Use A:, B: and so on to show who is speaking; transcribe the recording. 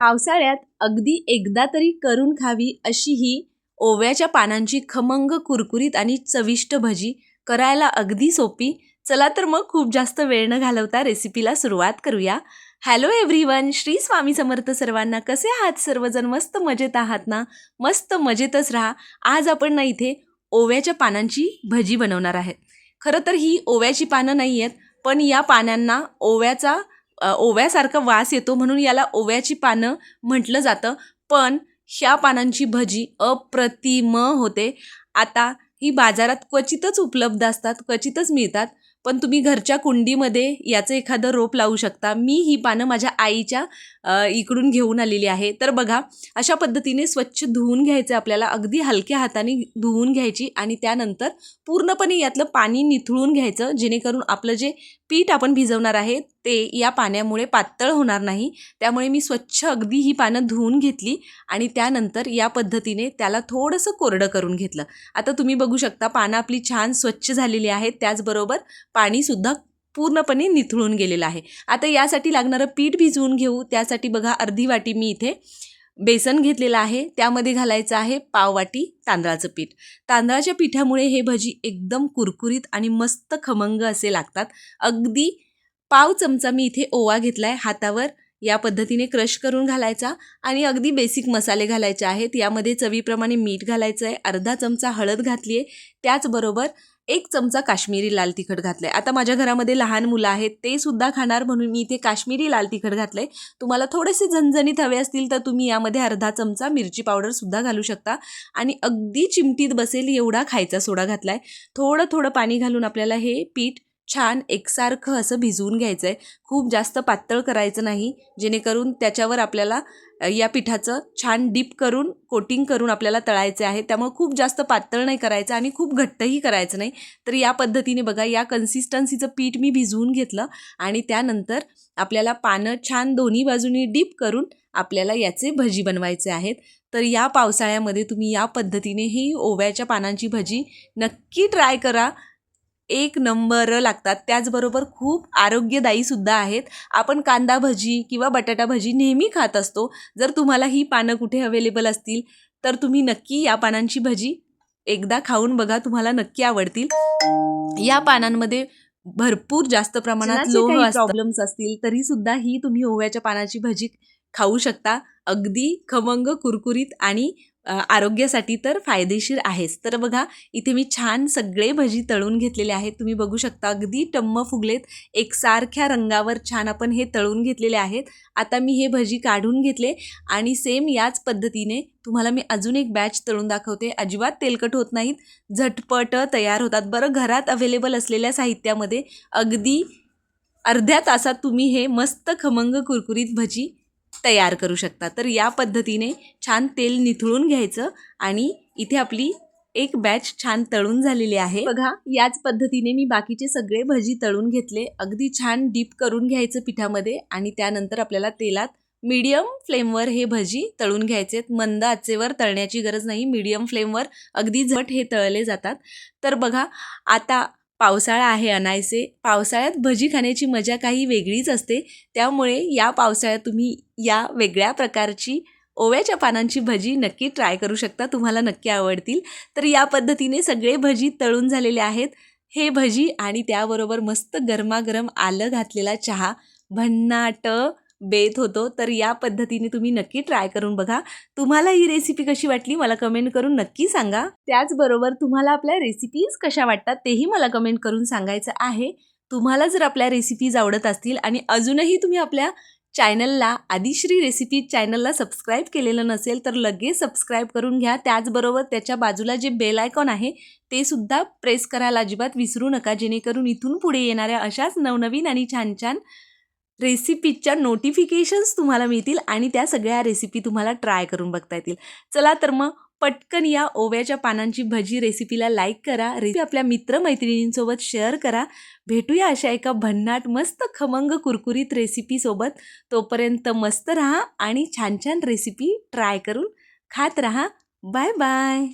A: पावसाळ्यात अगदी एकदा तरी करून खावी अशी ही ओव्याच्या पानांची खमंग कुरकुरीत आणि चविष्ट भजी करायला अगदी सोपी. चला तर मग खूप जास्त वेळ न घालवता रेसिपीला सुरुवात करूया. हॅलो एव्हरीवन, श्री स्वामी समर्थ सर्वांना. कसे आहात सर्वजण? मस्त मजेत आहात ना? मस्त मजेतच राहा. आज आपण ना इथे ओव्याच्या पानांची भजी बनवणार आहे. खरं तर ही ओव्याची पानं नाही आहेत, पण या पानांना ओव्यासारखा वास येतो म्हणून याला ओव्याची पानं म्हटलं जातं. पण ह्या पानांची भजी अप्रतिम होते. आता ही बाजारात क्वचितच उपलब्ध असतात, क्वचितच मिळतात, पण तुम्ही घरच्या कुंडीमध्ये याचं एखादं रोप लावू शकता. मी ही पानं माझ्या आईच्या इकडून घेऊन आलेली आहे. तर बघा, अशा पद्धतीने स्वच्छ धुवून घ्यायचं आपल्याला. अगदी हलक्या हाताने धुवून घ्यायची आणि त्यानंतर पूर्णपणे यातलं पाणी निथळून घ्यायचं, जेणेकरून आपलं जे पीठ आपण भिजवणार आहे ते या पाण्यामुळे पातळ होणार नाही. त्यामुळे मी स्वच्छ अगदी ही पानं धुवून घेतली आणि त्यानंतर या पद्धतीने त्याला थोडंसं कोरडं करून घेतलं. आता तुम्ही बघू शकता पानं आपली छान स्वच्छ झालेली आहेत, त्याचबरोबर पाणीसुद्धा पूर्णपणे निथळून गेलेलं आहे. आता यासाठी लागणारं पीठ भिजवून घेऊ. त्यासाठी बघा, अर्धी वाटी मी इथे बेसन घेतलेलं आहे. त्यामध्ये घालायचं आहे पाव वाटी तांदळाचं पीठ. तांदळाच्या पिठामुळे हे भजी एकदम कुरकुरीत आणि मस्त खमंग असे लागतात. अगदी पाव चमचा मी इथे ओवा घेतला आहे हातावर. या पद्धतीने क्रश करून घालायचा आणि अगदी बेसिक मसाले घालायचे आहेत. यामध्ये चवीप्रमाणे मीठ घालायचं आहे, अर्धा चमचा हळद घातली आहे, त्याचबरोबर 1 चमचा काश्मीरी लाल तिखट घातलं आहे. आता माझ्या घरामध्ये लहान मुलं आहेत, ते सुद्धा खाणार म्हणून मी इथे काश्मीरी लाल तिखट घातलं आहे. तुम्हाला थोडेसे झणझणीत हवे असतील तर तुम्ही यामध्ये अर्धा चमचा मिरची पावडरसुद्धा घालू शकता. आणि अगदी चिमटीत बसेल एवढा खायचा सोडा घातला आहे. थोडं थोडं पाणी घालून आपल्याला हे पीठ छान एकसारखं असं भिजवून घ्यायचं आहे. खूप जास्त पातळ करायचं नाही, जेणेकरून त्याच्यावर आपल्याला या पिठाचं छान डीप करून कोटिंग करून आपल्याला तळायचे आहे. त्यामुळे खूप जास्त पातळ नाही करायचं आणि खूप घट्टही करायचं नाही. तर या पद्धतीने बघा, या कन्सिस्टन्सीचं पीठ मी भिजवून घेतलं आणि त्यानंतर आपल्याला पानं छान दोन्ही बाजूनी डीप करून आपल्याला याचे भजी बनवायचे आहेत. तर या पावसाळ्यामध्ये तुम्ही या पद्धतीने ही ओव्याच्या पानांची भजी नक्की ट्राय करा. 1 नंबर लागतात. त्याचबरोबर खूप आरोग्यदायीसुद्धा आहेत. आपण कांदा भजी किंवा बटाटा भजी नेहमी खात असतो. जर तुम्हाला ही पानं कुठे अवेलेबल असतील तर तुम्ही नक्की या पानांची भजी एकदा खाऊन बघा, तुम्हाला नक्की आवडतील. या पानांमध्ये भरपूर जास्त प्रमाणात लोह प्रॉब्लेम्स असतील तरी सुद्धा ही तुम्ही ओव्याच्या पानाची भजी खाऊ शकता. अगदी खमंग, कुरकुरीत आणि आरोग्यासाठी तर फायदेशीर आहेच. तर बघा, इथे मी छान सगळे भजी तळून घेतलेले आहेत. तुम्ही बघू शकता अगदी टम्म फुगलेत, एकसारख्या रंगावर छान आपण हे तळून घेतलेले आहेत. आता मी हे भजी काढून घेतले आणि सेम याच पद्धतीने तुम्हाला मी अजून एक बॅच तळून दाखवते. अजिबात तेलकट होत नाहीत, झटपट तयार होतात. बरं, घरात अवेलेबल असलेल्या साहित्यामध्ये अगदी अर्ध्या तासात तुम्ही हे मस्त खमंग कुरकुरीत भजी तयार करू शकता. तर या पद्धतीने छान तेल निथळून घ्यायचं आणि इथे आपली एक बॅच छान तळून झालेली आहे. बघा, याच पद्धतीने मी बाकीचे सगळे भजी तळून घेतले. अगदी छान डीप करून घ्यायचं पिठामध्ये आणि त्यानंतर आपल्याला तेलात मीडियम फ्लेमवर हे भजी तळून घ्यायचे. मंद आचेवर तळण्याची गरज नाही, मीडियम फ्लेमवर अगदी झट हे तळले जातात. तर बघा, आता पावसाळा आहे अनायसे. पावसाळ्यात भजी खाण्याची मजा काही वेगळीच असते. त्यामुळे या पावसाळ्यात तुम्ही या वेगळ्या प्रकारची ओव्याच्या पानांची भजी नक्की ट्राय करू शकता. तुम्हाला नक्की आवडतील. तर या पद्धतीने सगळे भजी तळून झालेले आहेत. हे भजी आणि त्याबरोबर मस्त गरमागरम आलं घातलेला चहा भन्नाट बेत होतो. तर या पद्धतीने तुम्ही नक्की ट्राय करून बघा. तुम्हाला ही रेसिपी कशी वाटली मला कमेंट करून नक्की सांगा. त्याचबरोबर तुम्हाला आपल्या रेसिपीज कशा वाटतात तेही मला कमेंट करून सांगायचं आहे. तुम्हाला जर आपल्या रेसिपीज आवडत असतील आणि अजूनही तुम्ही आपल्या चॅनलला, आदिश्री रेसिपी चॅनलला सबस्क्राईब केलेलं नसेल तर लगेच सबस्क्राईब करून घ्या. त्याचबरोबर त्याच्या बाजूला जे बेल आयकॉन आहे ते सुद्धा प्रेस करायला अजिबात विसरू नका, जेणेकरून इथून पुढे येणाऱ्या अशाच नवनवीन आणि छान छान रेसिपीच्या नोटिफिकेशन्स तुम्हाला मिळतील आणि त्या सगळ्या रेसिपी तुम्हाला ट्राय करून बघता येतील. चला तर मग पटकन या ओव्याच्या पानांची भजी रेसिपीला लाईक करा, रेसिपी आपल्या मित्रमैत्रिणींसोबत शेअर करा. भेटूया अशा एका भन्नाट मस्त खमंग कुरकुरीत रेसिपीसोबत. तोपर्यंत मस्त राहा आणि छान छान रेसिपी ट्राय करून खात राहा. Bye bye.